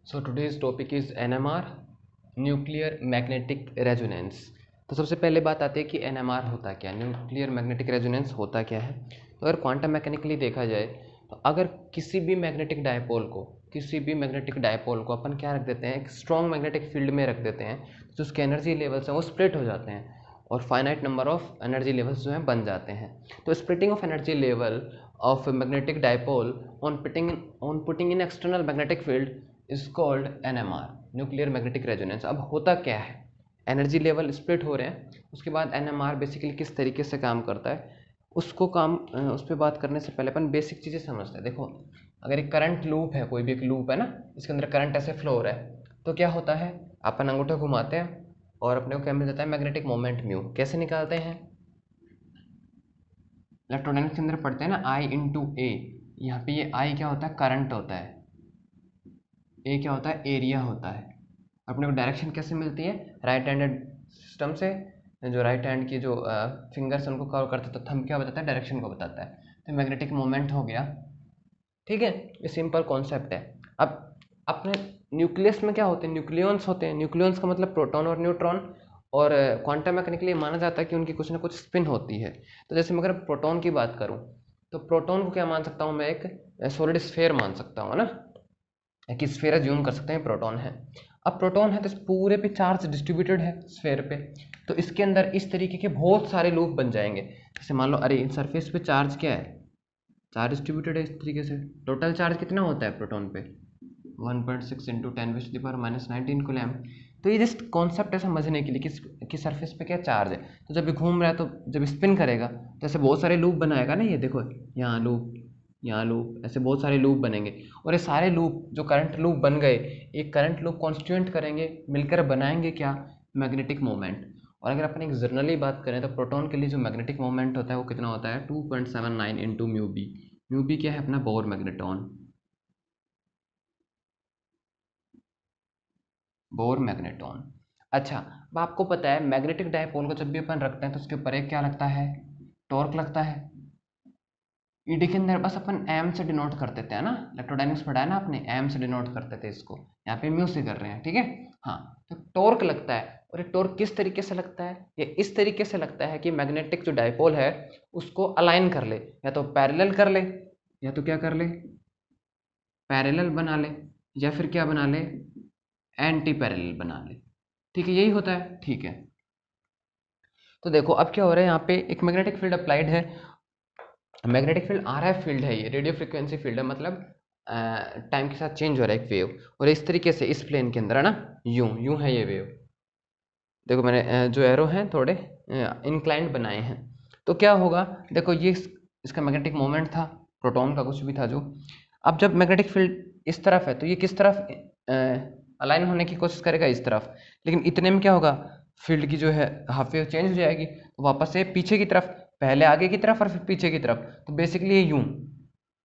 So today's topic is NMR, nuclear magnetic resonance. तो सबसे पहले बात आती है कि NMR होता क्या है, न्यूक्लियर मैग्नेटिक रेजोनेंस होता क्या है। तो अगर क्वांटम मैकेनिकली देखा जाए तो अगर किसी भी मैग्नेटिक डायपोल को अपन क्या रख देते हैं, एक स्ट्रॉन्ग मैग्नेटिक फील्ड में रख देते हैं, तो उसके एनर्जी लेवल्स हैं वो स्प्लिट हो जाते हैं और finite number of energy levels जो हैं बन जाते हैं। तो splitting of energy level of magnetic dipole on putting in external magnetic field is called NMR, nuclear magnetic resonance. अब होता क्या है, एनर्जी लेवल स्प्लिट हो रहे हैं, उसके बाद NMR बेसिकली किस तरीके से काम करता है उस पर बात करने से पहले अपन बेसिक चीज़ें समझते हैं। देखो, अगर एक करंट लूप है, कोई भी एक लूप है ना, इसके अंदर करंट ऐसे फ्लो हो रहा है, तो क्या होता है, अपन अंगूठा घुमाते हैं और अपने को क्या मिल जाता है, मैग्नेटिक मोमेंट म्यू। कैसे निकालते हैं, इलेक्ट्रोडायनेमिक्स के अंदर पढ़ते हैं ना, I इंटू ए। यहाँ पे ये I क्या होता है, करंट होता है, ए क्या होता है, एरिया होता है। अपने को डायरेक्शन कैसे मिलती है, राइट हैंडेड सिस्टम से, जो राइट हैंड की जो फिंगर्स उनको कवर करते हैं, तो थंब क्या बताता है, डायरेक्शन को बताता है। तो मैग्नेटिक मोमेंट हो गया, ठीक है, ये सिंपल कॉन्सेप्ट है। अब अपने न्यूक्लियस में क्या होते हैं, न्यूक्लियॉन्स होते हैं। न्यूक्लियॉन्स का मतलब प्रोटॉन और न्यूट्रॉन, और क्वांटम मैकेनिकली माना जाता है कि उनकी कुछ ना कुछ स्पिन होती है। तो जैसे मैं अगर प्रोटॉन की बात करूं, तो प्रोटॉन को क्या मान सकता हूं मैं, एक सॉलिड स्फेयर मान सकता हूं, है ना, एक स्फेयर ज्यूम कर सकते हैं, प्रोटॉन है। अब प्रोटॉन है तो इस पूरे पे चार्ज डिस्ट्रीब्यूटेड है स्फेयर पे, तो इसके अंदर इस तरीके के बहुत सारे लूप बन जाएंगे। जैसे मान लो, अरे इन सरफेस पे चार्ज क्या है, चार्ज डिस्ट्रीब्यूटेड है इस तरीके से। टोटल चार्ज कितना होता है प्रोटॉन पे, 1.6 इंटू 10⁻⁻19 कूलम। तो ये जस्ट कॉन्सेप्ट है समझने के लिए कि सरफेस पे क्या चार्ज है। तो जब ये घूम रहा है, तो जब स्पिन करेगा तो ऐसे बहुत सारे लूप बनाएगा ना, ये देखो, यहाँ लूप, यहाँ लूप, ऐसे बहुत सारे लूप बनेंगे। और ये सारे लूप जो करंट लूप बन गए, एक करंट लूप कॉन्स्टिट्यूएंट करेंगे, मिलकर बनाएंगे क्या, मैग्नेटिक मोमेंट। और अगर अपन एक जनरली बात करें तो प्रोटॉन के लिए जो मैग्नेटिक मोमेंट होता है वो कितना होता है, 2.79 into mu B. Mu B क्या है, अपना बोर मैग्नेटॉन, बोर मैग्नेटॉन। अच्छा, अब आपको पता है मैग्नेटिक डायपोल को जब भी अपन रखते हैं तो उसके ऊपर एक क्या लगता है, टॉर्क लगता है। ईडी के अंदर बस अपन एम से डिनोट कर देते हैं ना, इलेक्ट्रोडायनेमिक्स पढ़ा है ना आपने, एम से डिनोट करते थे इसको, यहाँ पे म्यू से कर रहे हैं, ठीक है। हाँ, तो टॉर्क लगता है, और ये टॉर्क किस तरीके से लगता है, ये इस तरीके से लगता है कि मैग्नेटिक जो डायपोल है उसको अलाइन कर ले, या तो पैरेलल कर ले, या तो क्या कर ले, पैरेलल बना ले, या फिर क्या बना ले, एंटी पैरेलल बना ले। ठीक है, यही होता है, ठीक है। तो देखो अब क्या हो रहा है, यहाँ पे एक मैग्नेटिक फील्ड अप्लाइड है। मैग्नेटिक फील्ड RF फील्ड है, ये रेडियो फ्रिक्वेंसी फील्ड है, मतलब टाइम के साथ चेंज हो रहा है एक वेव, और इस तरीके से इस प्लेन के अंदर है ना, यूं यूं है ये वेव। देखो मैंने जो एरो हैं थोड़े इंक्लाइंड बनाए हैं। तो क्या होगा, देखो ये इसका मैग्नेटिक मोमेंट था, प्रोटॉन का कुछ भी था जो। अब जब मैग्नेटिक फील्ड इस तरफ है तो ये किस तरफ अलाइन होने की कोशिश करेगा, इस तरफ। लेकिन इतने में क्या होगा, फील्ड की जो है हाफ वेव चेंज हो जाएगी, तो वापस से पीछे की तरफ, पहले आगे की तरफ और फिर पीछे की तरफ। तो बेसिकली ये यूं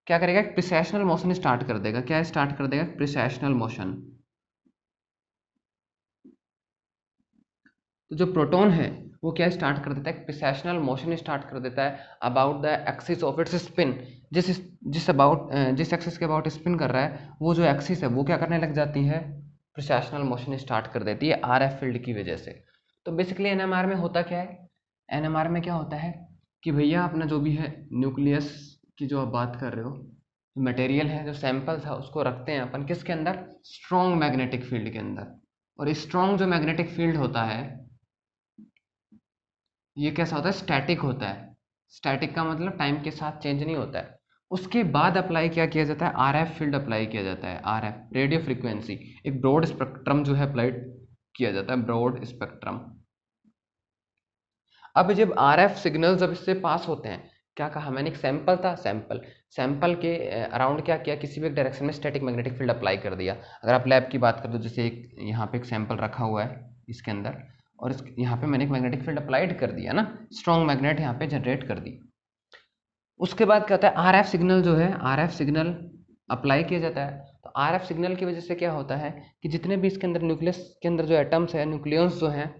क्या करेगा, प्रिसेशनल मोशन स्टार्ट कर देगा। क्या स्टार्ट कर देगा, प्रिसेशनल मोशन। तो जो प्रोटॉन है वो क्या स्टार्ट कर देता है, प्रिसेशनल मोशन स्टार्ट कर देता है about the axis of its spin. जिस जिस एक्सिस के अबाउट स्पिन कर रहा है, वो जो एक्सिस है वो क्या करने लग जाती है, प्रिसेशनल मोशन स्टार्ट कर देती है RF फील्ड की वजह से। तो बेसिकली NMR में होता क्या है, NMR में क्या होता है कि भैया अपना जो भी है न्यूक्लियस की जो आप बात कर रहे हो, मटेरियल है, जो सैंपल था उसको रखते हैं अपन किसके अंदर, स्ट्रॉन्ग मैग्नेटिक फील्ड के अंदर। और स्ट्रॉन्ग जो मैग्नेटिक फील्ड होता है ये कैसा होता है, स्टैटिक होता है। स्टैटिक का मतलब टाइम के साथ चेंज नहीं होता है। उसके बाद अप्लाई क्या किया जाता है, RF फील्ड अप्लाई किया जाता है, RF रेडियो फ्रीक्वेंसी, एक ब्रॉड स्पेक्ट्रम जो है अप्लाइड किया जाता है, ब्रॉड स्पेक्ट्रम। अब जब RF सिग्नल जब इससे पास होते हैं, क्या कहा मैंने, एक सैंपल था, सैंपल के अराउंड क्या किया, किसी भी एक डायरेक्शन में स्टैटिक मैग्नेटिक फील्ड अप्लाई कर दिया। अगर आप लैब की बात कर दो, जैसे एक यहाँ पे एक सैंपल रखा हुआ है इसके अंदर, और यहाँ पे मैंने एक मैग्नेटिक फील्ड अप्लाइड कर दिया ना, स्ट्रॉन्ग मैग्नेट यहाँ पे जनरेट कर दी। उसके बाद क्या होता है, RF सिग्नल जो है, RF सिग्नल अप्लाई किया जाता है। तो RF सिग्नल की वजह से क्या होता है कि जितने भी इसके अंदर न्यूक्लियस के अंदर जो एटम्स है, न्यूक्लियस जो हैं,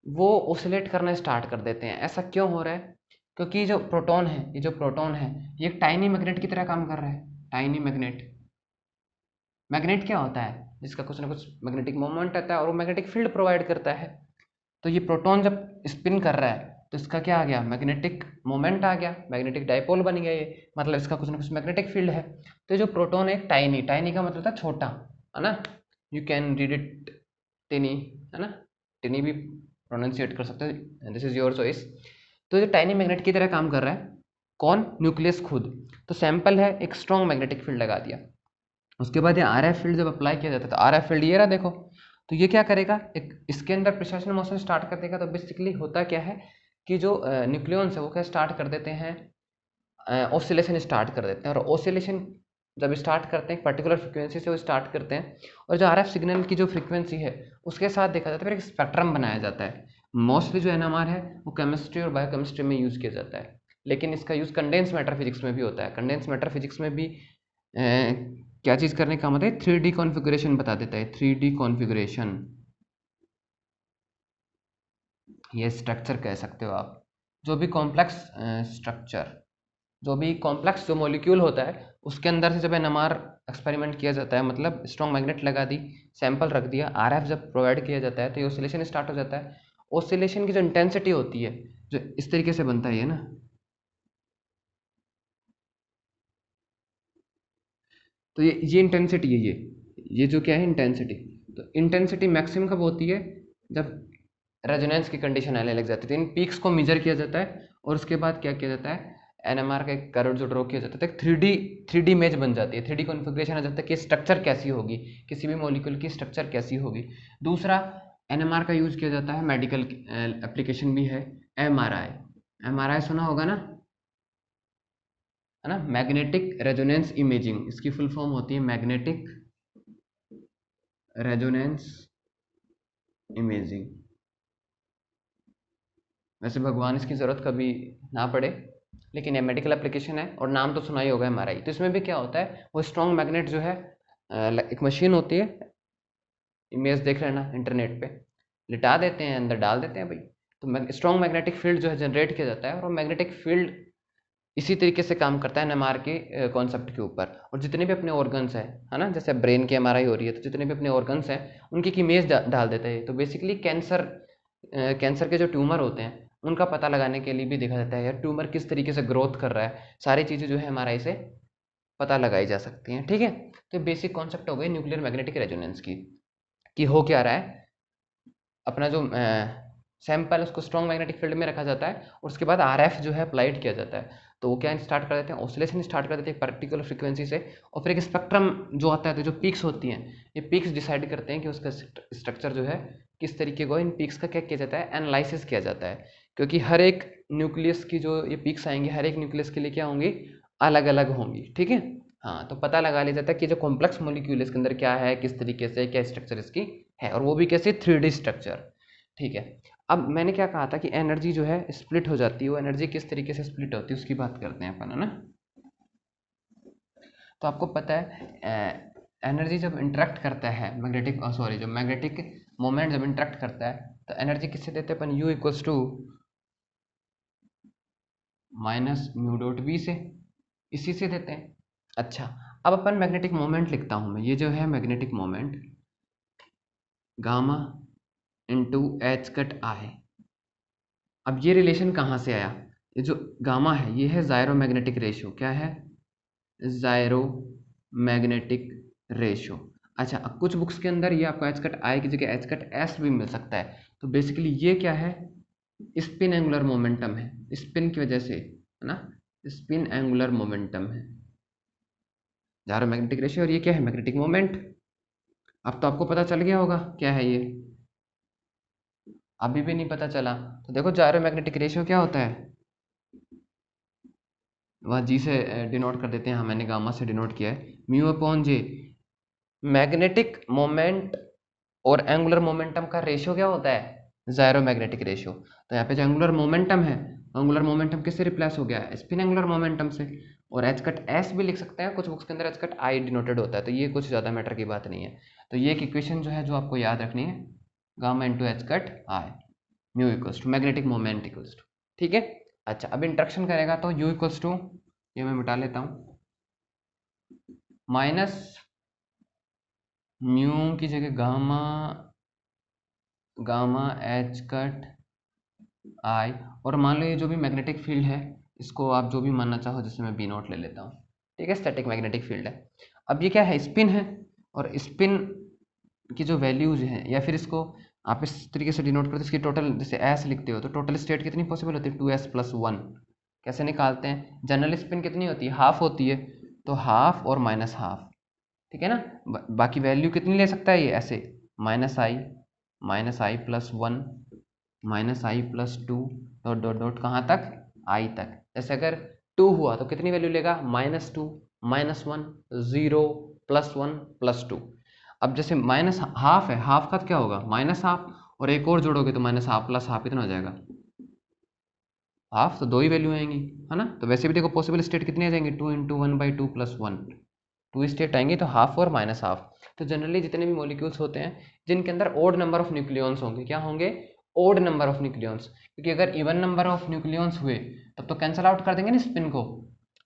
वो ओसिलेट करना स्टार्ट कर देते हैं। ऐसा क्यों हो रहा है, क्योंकि जो प्रोटॉन है, ये जो प्रोटॉन है, ये एक टाइनी मैग्नेट की तरह काम कर रहा है, टाइनी मैग्नेट। मैग्नेट क्या होता है? जिसका कुछ ना कुछ मैग्नेटिक मोमेंट आता है और वो मैग्नेटिक फील्ड प्रोवाइड करता है। तो ये प्रोटॉन जब स्पिन कर रहा है तो इसका क्या आ गया? मैग्नेटिक मोमेंट आ गया, मैग्नेटिक डाइपोल बन गया ये, मतलब इसका कुछ ना कुछ मैग्नेटिक फील्ड है। तो जो प्रोटॉन है टाइनी, टाइनी का मतलब था छोटा, है ना, यू कैन रीड इट टिनी, है ना, टिनी भी प्रोनाउंसिएट कर सकते हैं, दिस इज योर चॉइस। तो ये टाइनी मैग्नेट की तरह काम कर रहा है। कौन? न्यूक्लियस खुद। तो सैंपल है, एक स्ट्रॉन्ग मैग्नेटिक फील्ड लगा दिया। उसके बाद ये आर एफ फील्ड जब अप्लाई किया जाता है तो आर एफ फील्ड ये रहा देखो। तो ये क्या करेगा? एक इसके अंदर प्रिसिशन मोशन स्टार्ट कर देगा। तो बेसिकली होता क्या है कि जो न्यूक्लियॉन्स है वो क्या स्टार्ट कर देते हैं, ऑसिलेशन स्टार्ट कर देते हैं। और ऑसिलेशन जब स्टार्ट करते हैं एक पर्टिकुलर फ्रिक्वेंसी से वो स्टार्ट करते हैं, और जो आरएफ सिग्नल की जो फ्रिक्वेंसी है उसके साथ देखा जाता है फिर एक स्पेक्ट्रम बनाया जाता है। मोस्टली जो एनएमआर है वो केमिस्ट्री और बायोकेमिस्ट्री में यूज़ किया जाता है, लेकिन इसका यूज़ कंडेंस मैटर फिजिक्स में भी होता है। कंडेंस मैटर फिजिक्स में भी क्या चीज़ करने का मतलब है? 3D कॉन्फ़िगरेशन बता देता है। 3D कॉन्फ़िगरेशन, ये स्ट्रक्चर कह सकते हो आप। जो भी कॉम्प्लेक्स स्ट्रक्चर, जो भी कॉम्प्लेक्स जो मॉलिक्यूल होता है उसके अंदर से जब एनएमआर एक्सपेरिमेंट किया जाता है, मतलब स्ट्रॉन्ग मैग्नेट लगा दी, सैंपल रख दिया, आरएफ जब प्रोवाइड किया जाता है तो ये ऑसिलेशन स्टार्ट हो जाता है। ऑसिलेशन की जो इंटेंसिटी होती है जो इस तरीके से बनता है ये ना, तो ये इंटेंसिटी है, ये जो क्या है इंटेंसिटी। तो इंटेंसिटी मैक्सिमम कब होती है? जब रेजोनेंस की कंडीशन आने लग जाती है। तो इन पीक्स को मेजर किया जाता है और उसके बाद क्या किया जाता है? एनएमआर का एक कर्व जो ड्रॉ किया जाता है, एक 3D इमेज बन जाती है, 3D कॉन्फ़िगरेशन आ जाता है कि स्ट्रक्चर कैसी होगी, किसी भी मॉलिक्यूल की स्ट्रक्चर कैसी होगी। दूसरा, एनएमआर का यूज़ किया जाता है, मेडिकल एप्लीकेशन भी है। एमआरआई, एमआरआई सुना होगा ना, है ना, मैग्नेटिक रेजोनेंस इमेजिंग, इसकी फुल फॉर्म होती है मैग्नेटिक रेजोनेंस इमेजिंग। वैसे भगवान इसकी ज़रूरत कभी ना पड़े, लेकिन ये मेडिकल एप्लीकेशन है और नाम तो सुना ही होगा एमआरआई। तो इसमें भी क्या होता है, वो स्ट्रॉन्ग मैग्नेट जो है, एक मशीन होती है, इमेज देख लेना इंटरनेट पे, लिटा देते हैं, अंदर डाल देते हैं भाई, तो स्ट्रॉन्ग मैग्नेटिक फील्ड जो है जनरेट किया जाता है। और वो मैग्नेटिक फील्ड इसी तरीके से काम करता है एनएमआर के कॉन्सेप्ट के ऊपर। और जितने भी अपने ऑर्गन्स हैं, है ना, जैसे ब्रेन की एमआरआई हो रही है तो जितने भी अपने ऑर्गन्स हैं उनकी एक इमेज डाल देते हैं। तो बेसिकली कैंसर के जो ट्यूमर होते हैं उनका पता लगाने के लिए भी देखा जाता है यार ट्यूमर किस तरीके से ग्रोथ कर रहा है, सारी चीज़ें जो है एमआरआई से पता लगाई जा सकती हैं। ठीक है, तो बेसिक कॉन्सेप्ट हो गई न्यूक्लियर मैग्नेटिक रेजोनेंस की, कि हो क्या रहा है, अपना जो सैंपल उसको स्ट्रॉन्ग मैग्नेटिक फील्ड में रखा जाता है और उसके बाद आरएफ जो है अप्लाइड किया जाता है। तो वो क्या स्टार्ट कर देते हैं, ऑसिलेशन स्टार्ट कर देते हैं एक पर्टिकुलर फ्रीक्वेंसी से, और फिर एक स्पेक्ट्रम जो आता है, तो जो पीक्स होती हैं, ये पीक्स डिसाइड करते हैं कि उसका स्ट्रक्चर जो है किस तरीके को, इन पीक्स का क्या किया जाता है, एनालिसिस किया जाता है। क्योंकि हर एक न्यूक्लियस की जो ये पीक्स आएंगे, हर एक न्यूक्लियस के लिए क्या होंगी, अलग अलग होंगी। ठीक है, हाँ, तो पता लगा लिया जाता है कि जो कॉम्प्लेक्स मॉलिक्यूल है इसके अंदर क्या है, किस तरीके से क्या स्ट्रक्चर इसकी है, और वो भी कैसे 3D स्ट्रक्चर। ठीक है, अब मैंने क्या कहा था कि एनर्जी जो है स्प्लिट हो जाती है, वो एनर्जी किस तरीके से स्प्लिट होती है उसकी बात करते हैं अपन, है ना। तो आपको पता है एनर्जी जब इंटरेक्ट करता है मैग्नेटिक, सॉरी, जो मैग्नेटिक मोमेंट जब इंटरेक्ट करता है तो एनर्जी किससे देते हैं अपन, U equals to minus mu dot B से, इसी से देते हैं। अच्छा, अब अपन मैग्नेटिक मोमेंट लिखता हूँ मैं, ये जो है magnetic moment gamma into H cut I. अब ये रिलेशन कहाँ से आया, ये जो गामा है ये है जायरो मैग्नेटिक रेशियो, क्या है, जायरो मैग्नेटिक रेशियो। अच्छा, अब कुछ बुक्स के अंदर ये आपको एच कट आई की जगह एच कट एस भी मिल सकता है। तो बेसिकली ये क्या है, स्पिन एंगुलर मोमेंटम है, स्पिन की वजह से, है ना, स्पिन एंगुलर मोमेंटम है जायरो मैग्नेटिक रेशियो। और ये क्या है, मैग्नेटिक मोमेंट। अब तो आपको पता चल गया होगा क्या है ये, अभी भी नहीं पता चला तो देखो, जायरो मैग्नेटिक रेशियो क्या होता है, वहाँ जी से डिनोट कर देते हैं, हाँ मैंने गामा से डिनोट किया है, म्यू अपॉन जे। मैग्नेटिक मोमेंट और एंगुलर मोमेंटम का रेशियो क्या होता है, जायरो मैग्नेटिक रेशियो। तो यहाँ पे जो एंगुलर मोमेंटम है, एंगुलर मोमेंटम किससे रिप्लेस हो गया है, स्पिन एंगुलर मोमेंटम से। और एच कट एस भी लिख सकते हैं, कुछ बुक्स के अंदर एच कट आई डिनोटेड होता है, तो ये कुछ ज़्यादा मैटर की बात नहीं है। तो ये एक इक्वेशन जो है जो आपको याद रखनी है, gamma into H cut I, mu equals to magnetic moment equals to. ठीक है, अच्छा, अब इंट्रैक्शन करेगा तो यू इक्वल्स टू, ये मैं मिटा लेता हूँ, माइनस म्यू की जगह गामा गामा एच कट आई, और मान लो ये जो भी मैग्नेटिक फील्ड है इसको आप जो भी मानना चाहो, जैसे मैं बी नॉट ले लेता हूँ, ठीक है, स्टैटिक मैग्नेटिक फील्ड है। अब ये क्या है, स्पिन है, और स्पिन की जो वैल्यूज हैं, या फिर इसको आप इस तरीके से डिनोट करते हो, इसकी टोटल जैसे एस लिखते हो तो टोटल स्टेट कितनी पॉसिबल होती है, 2s+1। कैसे निकालते हैं, जनरल स्पिन कितनी होती है, हाफ होती है, तो हाफ और माइनस हाफ, ठीक है ना। बाकी वैल्यू कितनी ले सकता है ये, ऐसे -i+1 -i+2 dot dot dot कहाँ तक, i तक। जैसे अगर 2 हुआ तो कितनी वैल्यू लेगा, -2 -1 0 +1 +2। अब जैसे माइनस हाफ है, हाफ का क्या होगा, माइनस हाफ, और एक और जोड़ोगे तो माइनस हाफ प्लस हाफ कितना हो जाएगा, हाफ, तो दो ही वैल्यू आएंगी, है ना। तो वैसे भी देखो पॉसिबल स्टेट कितनी आ जाएंगी, 2 × 1/2 + 1, 2 स्टेट आएंगी, तो हाफ और माइनस हाफ। तो जनरली जितने भी मॉलिक्यूल्स होते हैं जिनके अंदर ओड नंबर ऑफ न्यूक्लियॉन्स होंगे, क्या होंगे, ओड नंबर ऑफ न्यूक्लियॉन्स, क्योंकि अगर इवन नंबर ऑफ न्यूक्लियॉन्स हुए तब तो कैंसल आउट कर देंगे ना स्पिन को।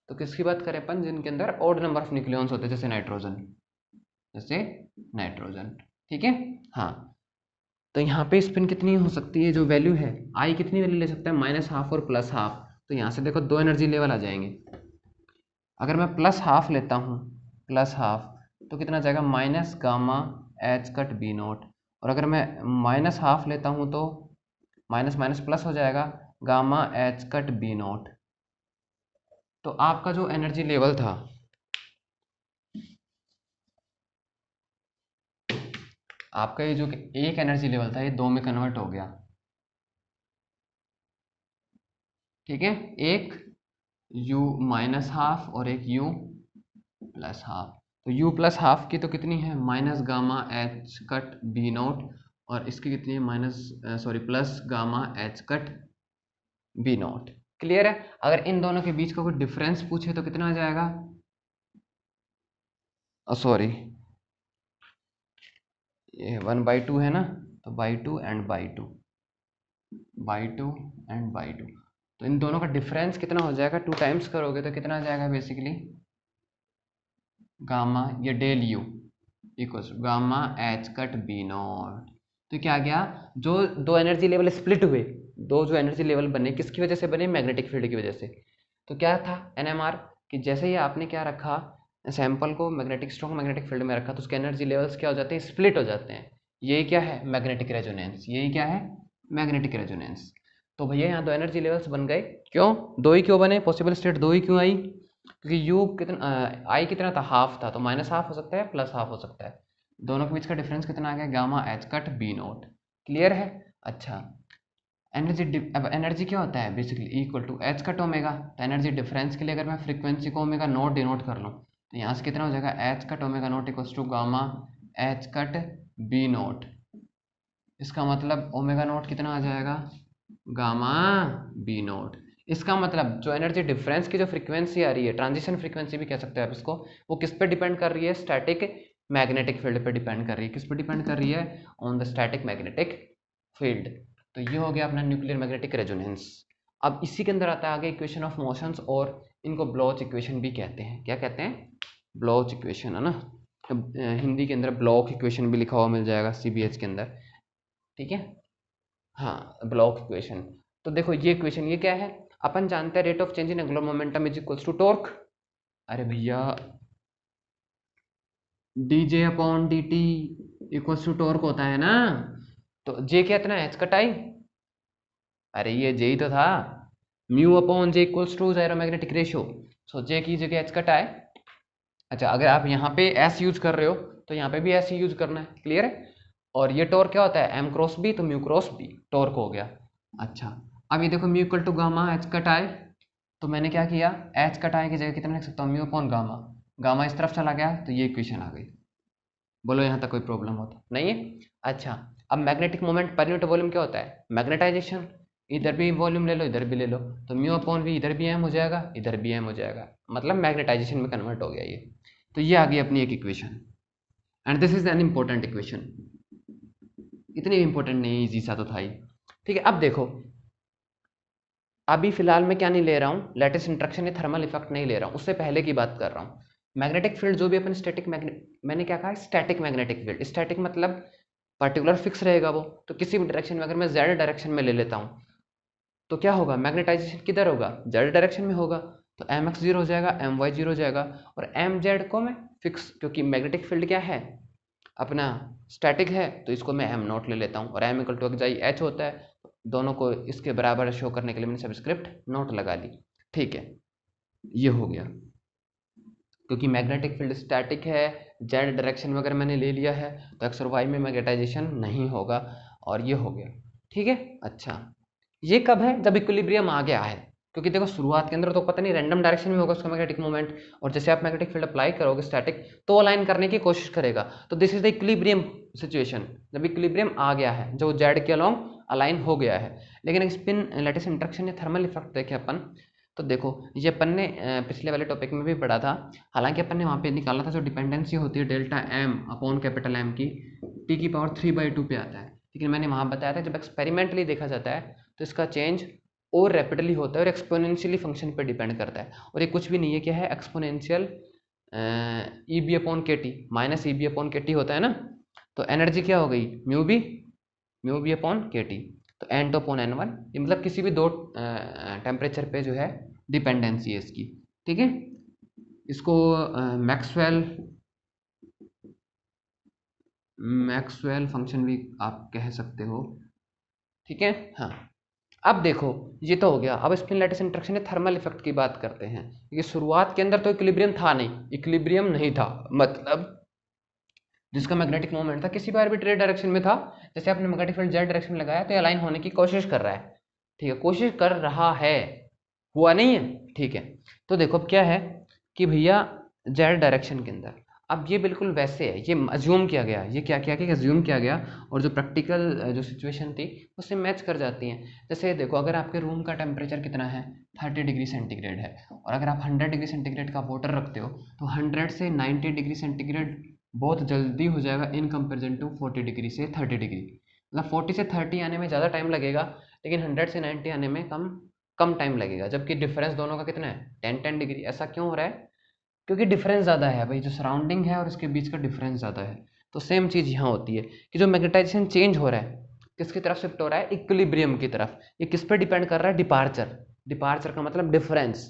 तो किसकी बात करें अपन, जिनके अंदर ओड नंबर ऑफ न्यूक्लियॉन्स होते हैं, जैसे नाइट्रोजन, ठीक है। हाँ, तो यहाँ पे स्पिन कितनी हो सकती है, जो वैल्यू है आई कितनी वैल्यू ले सकता है, -1/2 और +1/2। तो यहाँ से देखो दो एनर्जी लेवल आ जाएंगे। अगर मैं +1/2 लेता हूँ, +1/2 तो कितना जाएगा, -γ(h)B0। और अगर मैं -1/2 लेता हूँ तो माइनस माइनस प्लस हो जाएगा, γ(h)B0। तो आपका जो एनर्जी लेवल था, आपका ये जो एक एनर्जी लेवल था ये दो में कन्वर्ट हो गया, ठीक है, एक u-12 और एक u+12। तो u+12 की तो कितनी है, -γ(h)B0, और इसकी कितनी है, +γ(h)B0। क्लियर है। अगर इन दोनों के बीच का कोई डिफरेंस पूछे तो कितना आ जाएगा, सॉरी ये 1/2 है ना, तो /2 एंड /2, तो इन दोनों का डिफरेंस कितना हो जाएगा, 2 टाइम्स करोगे तो कितना आ जाएगा, बेसिकली गामा, ये डेल u इक्वल्स γ(h)B0। तो क्या आ गया, जो दो एनर्जी लेवल स्प्लिट हुए, दो जो एनर्जी लेवल बने किसकी वजह से बने, मैग्नेटिक फील्ड की वजह से। तो क्या था NMR, कि जैसे ही आपने क्या रखा, सैंपल को मैग्नेटिक स्ट्रॉन्ग मैग्नेटिक फील्ड में रखा, तो उसके एनर्जी लेवल्स क्या हो जाते हैं, स्प्लिट हो जाते हैं। यही क्या है, मैग्नेटिक रेजोनेंस, यही क्या है, मैग्नेटिक रेजोनेंस। तो भैया यहाँ दो एनर्जी लेवल्स बन गए, क्यों, दो ही क्यों बने, पॉसिबल स्टेट दो ही क्यों आई, क्योंकि यू कितना, आई कितना था, हाफ था, तो -1/2 हो सकता है, +1/2 हो सकता है, दोनों के बीच का डिफरेंस कितना आ गया, γ(h)B0। क्लियर है। अच्छा, एनर्जी, अब एनर्जी क्या होता है, बेसिकली इक्वल टू h(ω)। तो एनर्जी डिफरेंस के लिए अगर मैं फ्रीक्वेंसी को ω0 डिनोट कर लूँ, तो यहाँ से कितना हो जाएगा, h(ω0) इक्वल्स टू γ(h)B0। इसका मतलब ω0 कितना आ जाएगा, γ(B0). इसका मतलब जो एनर्जी डिफरेंस की जो फ्रीक्वेंसी आ रही है, ट्रांजिशन फ्रीक्वेंसी भी कह सकते हैं आप इसको, वो किस पे डिपेंड कर रही है, स्टैटिक मैग्नेटिक फील्ड पे डिपेंड कर रही है। किस पे डिपेंड कर रही है, on the static magnetic field. तो ये हो गया अपना न्यूक्लियर मैग्नेटिक रेजोनेंस। अब इसी के अंदर आता है आगे इक्वेशन ऑफ मोशंस, और इनको ब्लॉच इक्वेशन भी कहते हैं। क्या कहते हैं, ब्लॉच इक्वेशन, है ना। हिंदी के अंदर ब्लॉक इक्वेशन भी लिखा हुआ मिल जाएगा CBH के अंदर, ठीक है। हाँ, ब्लॉक इक्वेशन। तो देखो ये इक्वेशन, ये क्या है, अपन जानते हैं rate of change in angular momentum is equals to torque. अरे भैया, dj/dt इक्वल्स टू टॉर्क होता है ना। तो जे क्या इतना, h कट आई, अरे ये जे ही तो था, μ/j इक्वल्स टू ज़ायरोमैग्नेटिक रेशियो। सो जे की जगह h कट आए। अच्छा, अगर आप यहाँ पे s यूज कर रहे हो तो यहाँ पे भी s ही यूज करना है, क्लियर है। और ये टॉर्क क्या होता है, m×b, तो μ×b टॉर्क हो गया। अच्छा, अब ये देखो μ=γ h कट आए, तो मैंने क्या किया, h कट आए की जगह कितना लिख सकता हूँ, μ/γ। गामा इस तरफ चला गया तो ये इक्वेशन आ गई। बोलो यहाँ तक कोई प्रॉब्लम हो तो नहीं है। अच्छा, अब magnetic moment per unit volume क्या होता है, मैग्नेटाइजेशन। इधर भी वॉल्यूम ले लो, इधर भी ले लो, तो μ/v इधर भी m हो जाएगा, इधर भी m हो जाएगा, मतलब मैग्नेटाइजेशन में कन्वर्ट हो गया ये। तो ये आ गई अपनी एक equation, and this is an important equation. इतनी इंपॉर्टेंट नहीं, इजी सा तो था ही, ठीक है। अब देखो, अभी फिलहाल मैं क्या नहीं ले रहा हूँ, लेटिस इंट्रैक्शन या थर्मल इफेक्ट नहीं ले रहा हूँ, उससे पहले की बात कर रहा हूँ। मैग्नेटिक फील्ड जो भी अपन स्टैटिक मैंने क्या कहा, स्टैटिक मैग्नेटिक फील्ड। स्टैटिक मतलब पर्टिकुलर फिक्स रहेगा वो, तो किसी भी डायरेक्शन में अगर मैं जेड डायरेक्शन में ले लेता हूँ तो क्या होगा, मैग्नेटाइजेशन किधर होगा, जेड डायरेक्शन में होगा, तो एम एक्स जीरो हो जाएगा, एम वाई जीरो हो जाएगा, और एम जेड को मैं फिक्स, क्योंकि मैग्नेटिक फील्ड क्या है अपना स्टैटिक है, तो इसको मैं एम नॉट ले लेता हूँ, और M equal to X I H होता है, दोनों को इसके बराबर शो करने के लिए मैंने सबस्क्रिप्ट नोट लगा ली। ठीक है, ये हो गया, क्योंकि मैग्नेटिक फील्ड स्टैटिक है, जेड डायरेक्शन में अगर मैंने ले लिया है तो एक्स और वाई में मैग्नेटाइजेशन नहीं होगा, और ये हो गया। ठीक है, अच्छा ये कब है, जब इक्विलिब्रियम आ गया है, क्योंकि देखो शुरुआत के अंदर तो पता नहीं रैंडम डायरेक्शन में होगा उसका मैग्नेटिक मोमेंट, और जैसे आप मैग्नेटिक फील्ड अप्लाई करोगे स्टैटिक तो अलाइन करने की कोशिश करेगा, तो this is the equilibrium situation, जब इक्विलिब्रियम आ गया है, जो जेड के अलोंग अलाइन हो गया है। लेकिन स्पिन लैटिस इंटरेक्शन या थर्मल इफेक्ट देखे अपन, तो देखो ये अपन ने पिछले वाले टॉपिक में भी पढ़ा था, हालांकि अपन ने वहाँ पे निकाला था जो डिपेंडेंसी होती है delta M upon capital M की टी की पावर 3/2 पे आता है, लेकिन मैंने वहाँ बताया था जब एक्सपेरिमेंटली देखा जाता है तो इसका चेंज और रैपिडली होता है और एक्सपोनेंशियली फंक्शन पर डिपेंड करता है, और ये कुछ भी नहीं है, क्या है, exponential E B upon K T minus E B upon K T होता है ना, तो एनर्जी क्या हो गई, mu B upon K T, तो N two upon N one, ये मतलब किसी भी दो टेम्परेचर पे जो है डिपेंडेंसी है इसकी। ठीक है, इसको मैक्सवेल फंक्शन भी आप कह सकते हो। ठीक है, हाँ अब देखो ये तो हो गया, अब स्पिन लैटिस इंटरेक्शन या थर्मल इफेक्ट की बात करते हैं। ये शुरुआत के अंदर तो इक्विलिब्रियम था नहीं, इक्विलिब्रियम नहीं था मतलब जिसका मैग्नेटिक मोमेंट था किसी भी आर्बिट्रेरी डायरेक्शन में था, जैसे आपने मैग्नेटिक फील्ड जेड डायरेक्शन में लगाया तो अलाइन होने की कोशिश कर रहा है। ठीक है, कोशिश कर रहा है, हुआ नहीं है। ठीक है, तो देखो अब क्या है कि भैया जेड डायरेक्शन के अंदर अब ये बिल्कुल वैसे है, ये अज्यूम किया गया, ये क्या किया कि अज्यूम किया गया, और जो प्रैक्टिकल जो सिचुएशन थी उससे मैच कर जाती हैं। जैसे देखो अगर आपके रूम का टेम्परेचर कितना है, 30 डिग्री सेंटीग्रेड है, और अगर आप 100 डिग्री सेंटीग्रेड का वाटर रखते हो तो 100 से 90 डिग्री सेंटीग्रेड बहुत जल्दी हो जाएगा इन कंपेरिजन टू 40 डिग्री से 30 डिग्री, मतलब 40 से 30 आने में ज़्यादा टाइम लगेगा, लेकिन 100 से 90 आने में कम टाइम लगेगा, जबकि डिफरेंस दोनों का कितना है, 10 डिग्री। ऐसा क्यों हो रहा है, क्योंकि डिफरेंस ज़्यादा है भाई, जो सराउंडिंग है और उसके बीच का डिफरेंस ज़्यादा है। तो सेम चीज़ यहाँ होती है कि जो मैग्नेटाइजेशन चेंज हो रहा है किसकी तरफ शिफ्ट हो रहा है, इक्विलिब्रियम की तरफ। ये किस पर डिपेंड कर रहा है, डिपार्चर, डिपार्चर का मतलब डिफरेंस।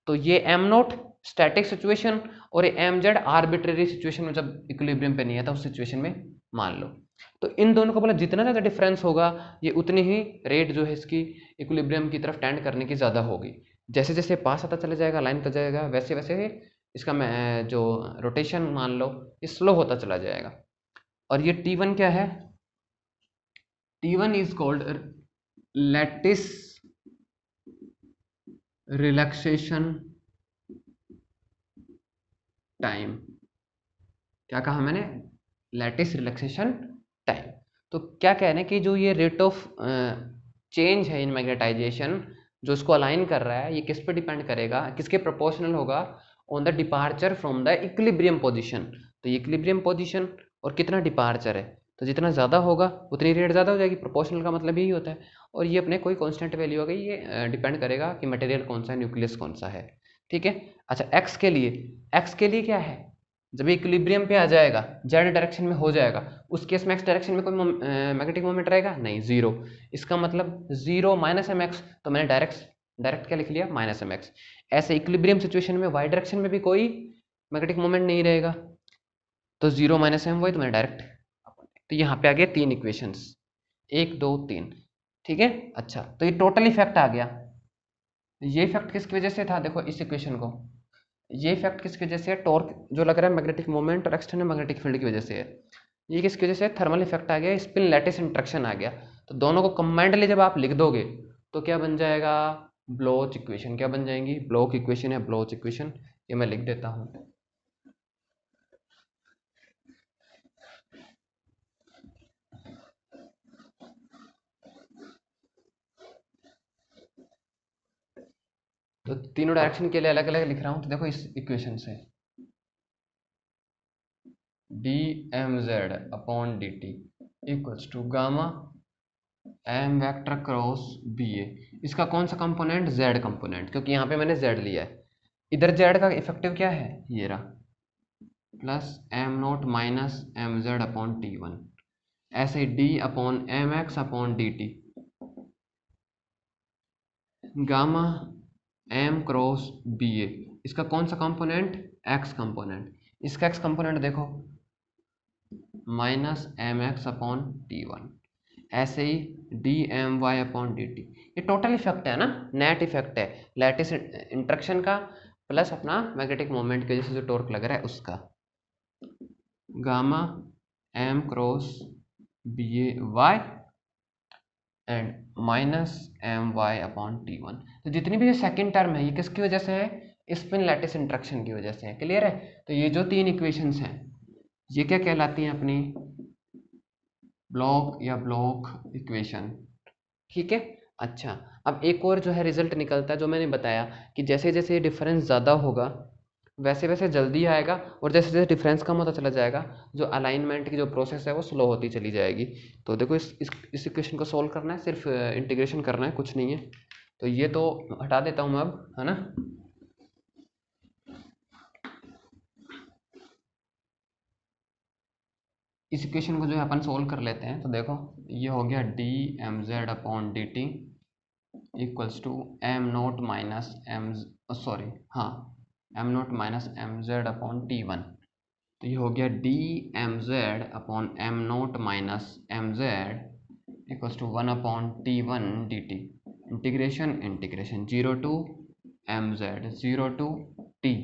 तो ये एम नोट स्टैटिक सिचुएशन और ये एम जेड आर्बिट्रेरी सिचुएशन में जब इक्विलिब्रियम पे नहीं आता उस सिचुएशन में मान लो, तो इन दोनों का मतलब जितना ज़्यादा डिफरेंस होगा ये उतनी ही रेट जो है इसकी इक्विलिब्रियम की तरफ टेंड करने की ज़्यादा होगी। जैसे जैसे पास आता चला जाएगा, लाइन कर जाएगा, वैसे वैसे इसका मैं जो रोटेशन मान लो ये स्लो होता चला जाएगा। और ये T1 क्या है, T1 is called lattice relaxation time. क्या कहा मैंने, लैटिस रिलैक्सेशन टाइम। तो क्या कह रहे हैं कि जो ये रेट ऑफ चेंज है इन मैग्नेटाइजेशन जो इसको अलाइन कर रहा है, ये किस पे डिपेंड करेगा, किसके प्रोपोर्शनल होगा, on the departure from the equilibrium position. तो ये इक्विलिब्रियम पोजीशन और कितना डिपार्चर है, तो जितना ज़्यादा होगा उतनी रेट ज़्यादा हो जाएगी, प्रोपोर्शनल का मतलब यही होता है। और ये अपने कोई कांस्टेंट वैल्यू हो गई, ये डिपेंड करेगा कि मटेरियल कौन सा है, न्यूक्लियस कौन सा है। ठीक है, अच्छा एक्स के लिए क्या है, जब इक्विलिब्रियम पे आ जाएगा, जेड डायरेक्शन में हो जाएगा, उस केस में एक्स डायरेक्शन में कोई मैग्नेटिक मोमेंट रहेगा नहीं, जीरो। इसका मतलब जीरो माइनस एम एक्स, तो मैंने डायरेक्ट क्या लिख लिया, माइनस एम एक्स। ऐसे इक्विलिब्रियम सिचुएशन में वाई डायरेक्शन में भी कोई मैग्नेटिक मोमेंट नहीं रहेगा, तो जीरो माइनस एम वाई, तो मैंने डायरेक्ट। तो यहाँ पे आ गया 3 इक्वेशंस, 1 2 3। ठीक है, अच्छा तो ये टोटल इफेक्ट आ गया। ये इफेक्ट किसकी वजह से था, देखो इस इक्वेशन को, ये इफेक्ट किसकी वजह से है, टॉर्क जो लग रहा है मैग्नेटिक मोमेंट और एक्सटर्नल मैग्नेटिक फील्ड की वजह से है। ये किसकी वजह से, थर्मल इफेक्ट आ गया, स्पिन लैटिस इंट्रैक्शन आ गया। तो दोनों को कंबाइंडली जब आप लिख दोगे तो क्या बन जाएगा, ब्लोच इक्वेशन। क्या बन जाएंगी, ब्लोच इक्वेशन या ब्लोच इक्वेशन। ये मैं लिख देता हूँ। तो तीनों डायरेक्शन के लिए अलग अलग लिख रहा हूँ, तो देखो इस इक्वेशन से D M Z upon D T equals to gamma M vector cross B A. इसका कौन सा कंपोनेंट, जेड कंपोनेंट, क्योंकि यहाँ पे मैंने जेड लिया है। इधर जेड का इफेक्टिव क्या है, ये रहा, plus M not minus M Z upon T one, ऐसे D upon M X upon D T, gamma M cross B A, इसका कौन सा कंपोनेंट, एक्स कंपोनेंट, इसका एक्स कंपोनेंट देखो minus M X upon T one, ऐसे ही D M Y upon D T, ये total effect है ना, नेट इफेक्ट है लैटिस इंट्रैक्शन का प्लस अपना मैग्नेटिक मोमेंट की वजह से जो टॉर्क लग रहा है उसका, gamma M cross B A Y and minus M Y upon T one. तो जितनी भी ये सेकेंड टर्म है ये किसकी वजह से है, स्पिन लैटिस इंट्रैक्शन की वजह से है। क्लियर है? तो ये जो तीन इक्वेशंस हैं ये क्या कहलाती हैं अपनी, ब्लॉक या ब्लॉक इक्वेशन। ठीक है, अच्छा अब एक और जो है रिजल्ट निकलता है जो मैंने बताया कि जैसे जैसे ये डिफरेंस ज़्यादा होगा वैसे वैसे जल्दी आएगा और जैसे जैसे डिफरेंस कम होता चला जाएगा जो अलाइनमेंट की जो प्रोसेस है वो स्लो होती चली जाएगी। तो देखो इस इक्वेशन को सॉल्व करना है, सिर्फ इंटीग्रेशन करना है, कुछ नहीं है। तो ये तो हटा देता हूँ मैं अब, है ना। इस इक्वेशन को जो है अपन सोल्व कर लेते हैं। तो देखो ये हो गया D M Z upon D T equals to M note minus M, sorry हाँ M note minus M Z upon T one. तो ये हो गया D M Z upon M note minus M Z equals to one upon T one D T, integration zero to M Z zero to T.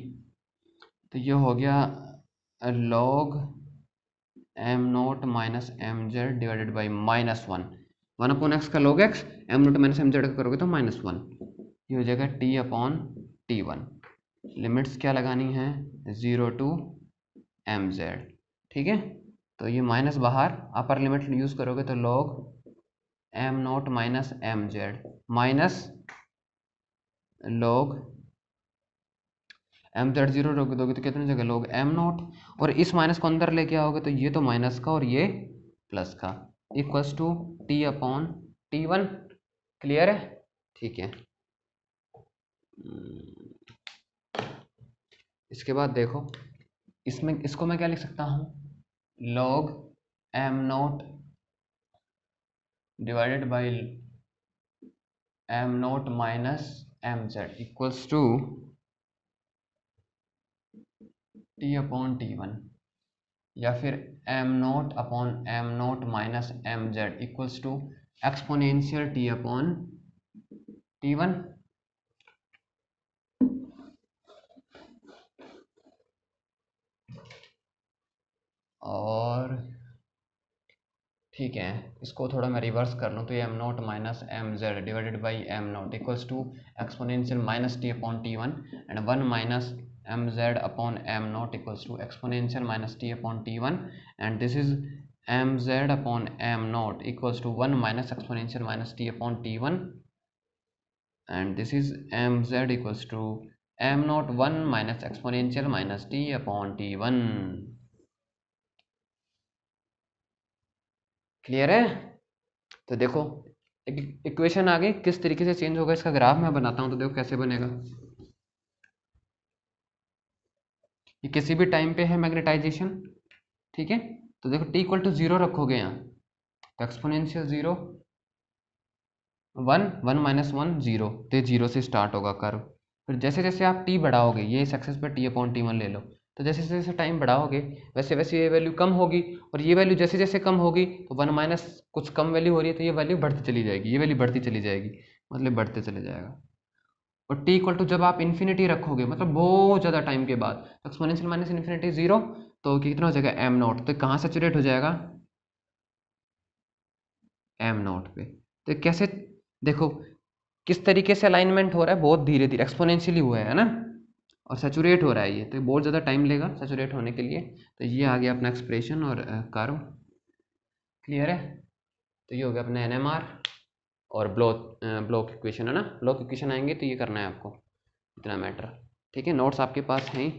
तो ये हो गया log M note minus M Z divided by minus one upon x का log X, M note minus M Z का करोगे तो minus one, ये हो जाएगा T upon T one. Limits क्या लगानी है, ज़ीरो टू एम जेड। ठीक है, तो ये माइनस बाहर, अपर लिमिट यूज़ करोगे तो log M note minus M Z minus log M Z zero रोक दोगे तो कितनी जगह लॉग एम नोट, और इस माइनस को अंदर लेके आओगे तो ये तो माइनस का और ये प्लस का, equals to T upon T one. Clear है? ठीक है, इसके बाद देखो इसमें इसको मैं क्या लिख सकता हूँ, log M naught divided by M note minus M Z equals to T upon T one, या फिर M naught upon M note minus M Z equals to exponential T upon T one. और ठीक है, इसको थोड़ा मैं reverse कर लूँ तो ये M note minus M Z divided by M naught equals to exponential minus T upon T one and one minus M Z upon M naught equals to exponential minus T upon T one and this is M Z upon M naught equals to one minus exponential minus T upon T one and this is M Z equals to M naught one minus exponential minus T upon T one. Clear है? तो देखो equation आ गई, किस तरीके से change होगा इसका graph मैं बनाता हूं। तो देखो कैसे बनेगा, ये किसी भी टाइम पे है मैग्नेटाइजेशन। ठीक है, तो देखो टी इक्वल टू जीरो रखोगे यहाँ तो exponential zero one, one minus one zero, तो जीरो से स्टार्ट होगा कर्व। फिर जैसे जैसे आप टी बढ़ाओगे, ये इस एक्सेस पे टी अपॉन टी वन ले लो, तो जैसे जैसे टाइम बढ़ाओगे वैसे वैसे ये वैल्यू कम होगी, और ये वैल्यू जैसे जैसे कम होगी तो वन माइनस कुछ कम वैल्यू हो रही है तो ये वैल्यू बढ़ती चली जाएगी, ये वैल्यू बढ़ती चली जाएगी, मतलब बढ़ते चले जाएगा। और टी इक्वल टू जब आप इन्फिनिटी रखोगे मतलब बहुत ज़्यादा टाइम के बाद, तो एक्सपोनेंशियल माइनस इन्फिनिटी जीरो, तो कितना हो जाएगा एम नॉट, तो कहाँ सैचुरेट हो जाएगा एम नॉट पे। तो कैसे देखो किस तरीके से अलाइनमेंट हो रहा है, बहुत धीरे धीरे एक्सपोनेंशियली हुआ है ना, और सैचुरेट हो रहा है ये, तो बहुत ज़्यादा टाइम लेगा सैचुरेट होने के लिए। तो ये आ गया अपना एक्सप्रेशन और कर्व। क्लियर है? तो ये हो गया अपना NMR और ब्लॉक इक्वेशन, है ना। ब्लॉक इक्वेशन आएंगे तो ये करना है आपको, इतना मैटर। ठीक है, नोट्स आपके पास हैं।